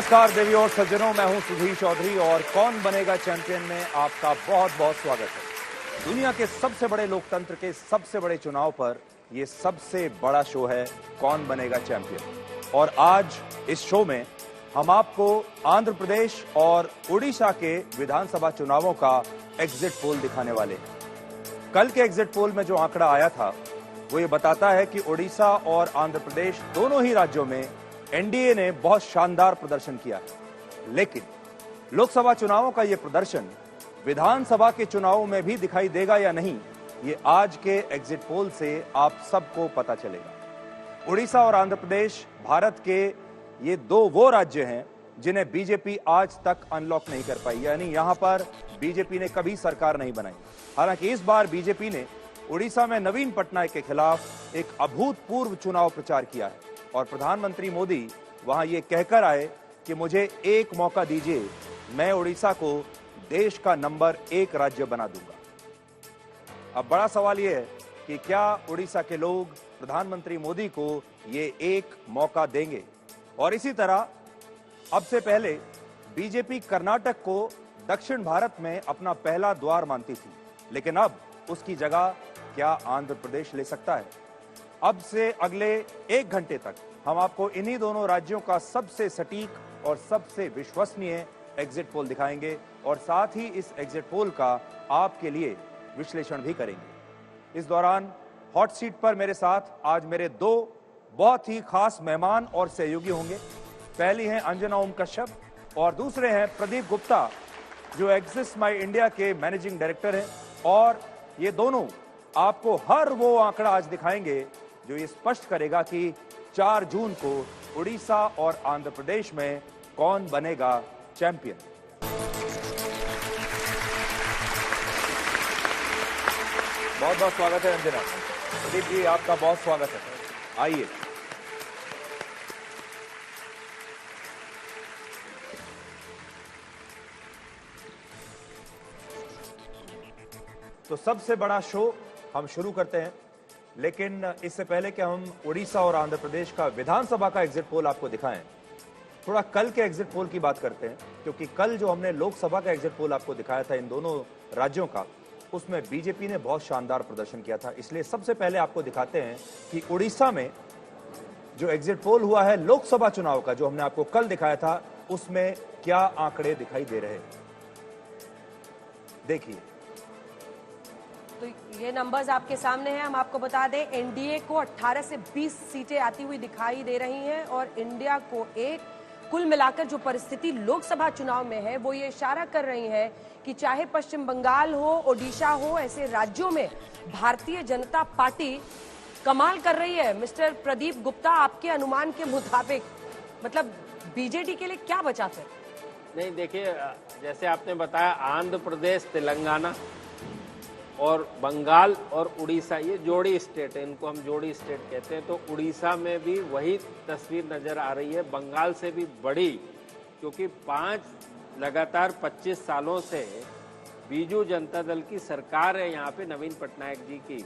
नमस्कार देवी और सज्जनों, मैं हूं सुधीर चौधरी और कौन बनेगा चैंपियन में आपका बहुत बहुत स्वागत है। दुनिया के सबसे बड़े लोकतंत्र के सबसे बड़े चुनाव पर यह सबसे बड़ा शो है कौन बनेगा चैंपियन। और आज इस शो में हम आपको आंध्र प्रदेश और उड़ीसा के विधानसभा चुनावों का एग्जिट पोल दिखाने वाले हैं। कल के एग्जिट पोल में जो आंकड़ा आया था वो ये बताता है कि उड़ीसा और आंध्र प्रदेश दोनों ही राज्यों में एनडीए ने बहुत शानदार प्रदर्शन किया है। लेकिन लोकसभा चुनावों का यह प्रदर्शन विधानसभा के चुनावों में भी दिखाई देगा या नहीं, ये आज के एग्जिट पोल से आप सबको पता चलेगा। उड़ीसा और आंध्र प्रदेश भारत के ये दो वो राज्य हैं जिन्हें बीजेपी आज तक अनलॉक नहीं कर पाई, यानी यहां पर बीजेपी ने कभी सरकार नहीं बनाई। हालांकि इस बार बीजेपी ने उड़ीसा में नवीन पटनायक के खिलाफ एक अभूतपूर्व चुनाव प्रचार किया है और प्रधानमंत्री मोदी वहां ये कहकर आए कि मुझे एक मौका दीजिए, मैं उड़ीसा को देश का नंबर 1 राज्य बना दूंगा। अब बड़ा सवाल यह है कि क्या उड़ीसा के लोग प्रधानमंत्री मोदी को ये एक मौका देंगे। और इसी तरह अब से पहले बीजेपी कर्नाटक को दक्षिण भारत में अपना पहला द्वार मानती थी, लेकिन अब उसकी जगह क्या आंध्र प्रदेश ले सकता है। अब से अगले 1 घंटे तक हम आपको इन्हीं दोनों राज्यों का सबसे सटीक और सबसे विश्वसनीय एग्जिट पोल दिखाएंगे और साथ ही इस एग्जिट पोल का आपके लिए विश्लेषण भी करेंगे। इस दौरान हॉट सीट पर मेरे साथ आज मेरे 2 बहुत ही खास मेहमान और सहयोगी होंगे। पहली हैं अंजना ओम कश्यप और दूसरे हैं प्रदीप गुप्ता, जो एक्सिस माई इंडिया के मैनेजिंग डायरेक्टर हैं। और ये दोनों आपको हर वो आंकड़ा आज दिखाएंगे जो ये स्पष्ट करेगा कि 4 जून को उड़ीसा और आंध्र प्रदेश में कौन बनेगा चैंपियन। बहुत बहुत स्वागत है अंजना। प्रदीप जी, आपका बहुत स्वागत है, आइए। तो सबसे बड़ा शो हम शुरू करते हैं, लेकिन इससे पहले कि हम उड़ीसा और आंध्र प्रदेश का विधानसभा का एग्जिट पोल आपको दिखाएं, थोड़ा कल के एग्जिट पोल की बात करते हैं। क्योंकि कल जो हमने लोकसभा का एग्जिट पोल आपको दिखाया था इन दोनों राज्यों का, उसमें बीजेपी ने बहुत शानदार प्रदर्शन किया था। इसलिए सबसे पहले आपको दिखाते हैं कि उड़ीसा में जो एग्जिट पोल हुआ है लोकसभा चुनाव का, जो हमने आपको कल दिखाया था, उसमें क्या आंकड़े दिखाई दे रहे हैं। देखिए, तो ये नंबर्स आपके सामने हैं। हम आपको बता दें, एनडीए को 18 से 20 सीटें आती हुई दिखाई दे रही हैं और इंडिया को 1। कुल मिलाकर जो परिस्थिति लोकसभा चुनाव में है वो ये इशारा कर रही है कि चाहे पश्चिम बंगाल हो, ओडिशा हो, ऐसे राज्यों में भारतीय जनता पार्टी कमाल कर रही है। मिस्टर प्रदीप गुप्ता, आपके अनुमान के मुताबिक मतलब बीजेडी के लिए क्या बचा फिर? नहीं, देखिए, जैसे आपने बताया, आंध्र प्रदेश, तेलंगाना और बंगाल और उड़ीसा, ये जोड़ी स्टेट है, इनको हम जोड़ी स्टेट कहते हैं। तो उड़ीसा में भी वही तस्वीर नजर आ रही है, बंगाल से भी बड़ी, क्योंकि 5 लगातार 25 सालों से बीजू जनता दल की सरकार है यहाँ पे, नवीन पटनायक जी की,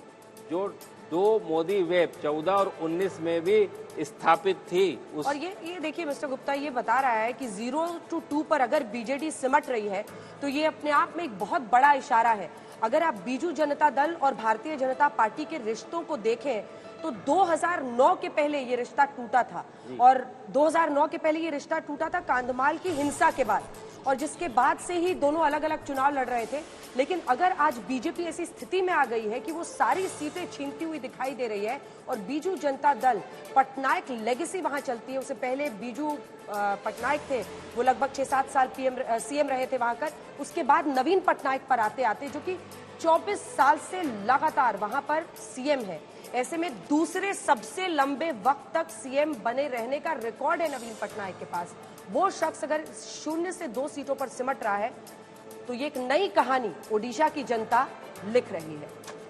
जो 2 मोदी वेव 14 और 19 में भी स्थापित थी। और ये देखिए मिस्टर गुप्ता, ये बता रहा है कि 0 to 2 पर अगर बीजेडी सिमट रही है तो ये अपने आप में एक बहुत बड़ा इशारा है। अगर आप बीजू जनता दल और भारतीय जनता पार्टी के रिश्तों को देखें तो 2009 के पहले ये रिश्ता टूटा था और 2009 के पहले ये रिश्ता टूटा था कांधमाल की हिंसा के बाद, और जिसके बाद से ही दोनों अलग अलग चुनाव लड़ रहे थे। लेकिन अगर आज बीजेपी ऐसी स्थिति में आ गई है कि वो सारी सीटें छीनती हुई दिखाई दे रही है और बीजू जनता दल, पटनायक लेगेसी वहां चलती है। उससे पहले बीजू पटनायक थे, वो लगभग 6-7 साल सीएम रहे थे वहां कर। उसके बाद नवीन पटनायक पर आते आते, जो कि 24 साल से लगातार वहां पर सीएम है। ऐसे में दूसरे सबसे लंबे वक्त तक सीएम बने रहने का रिकॉर्ड है नवीन पटनायक के पास। वो शख्स अगर 0 से 2 सीटों पर सिमट रहा है तो ये एक नई कहानी ओडिशा की जनता लिख रही है।